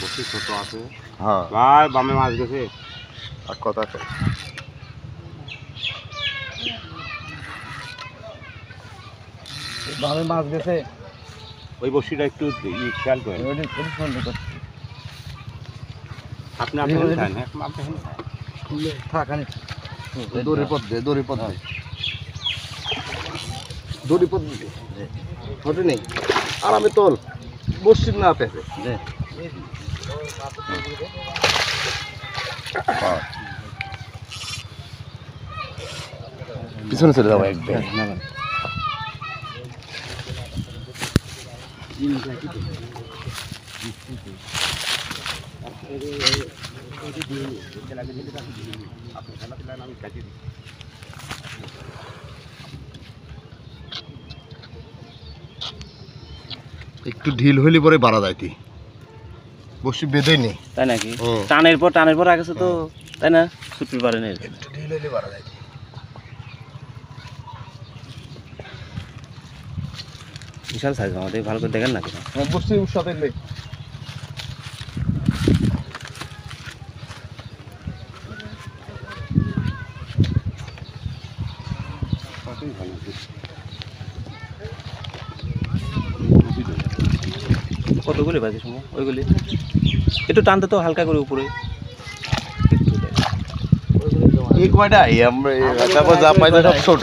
বসি ছোট আছে। হ্যাঁ ভাই বামে মাছ গেছে। আর কথা কই বামে মাছ গেছে। ওই বসিটা একটু খেয়াল করেন। আপনি আপনি খান, হ্যাঁ আপনি থাকানি দড়ি পথ দে দড়ি পথ দে দড়ি পথ দে হটে নেই আরামে তোল বসছিস না পেছে পিছনে চলে যাবো একদম একটু ঢিল হইলে পরে বাড়া যাইতি বসি বেঁধেই নেই তাই নাকি? টানের পর আগেছে তো, তাই না? ছুটতে পারে না। একটু ঢিল হইলে বাড়া যাইতি বিশাল সাইজ আমাদের, ভালো করে দেখেন না কেন? বসি সাথে নেই কতগুলি বাজে সময় ওইগুলি একটু টানতে তো হালকা করে উপরে। এই কয়টা আমরা তারপর যা পাইছে সব ছোট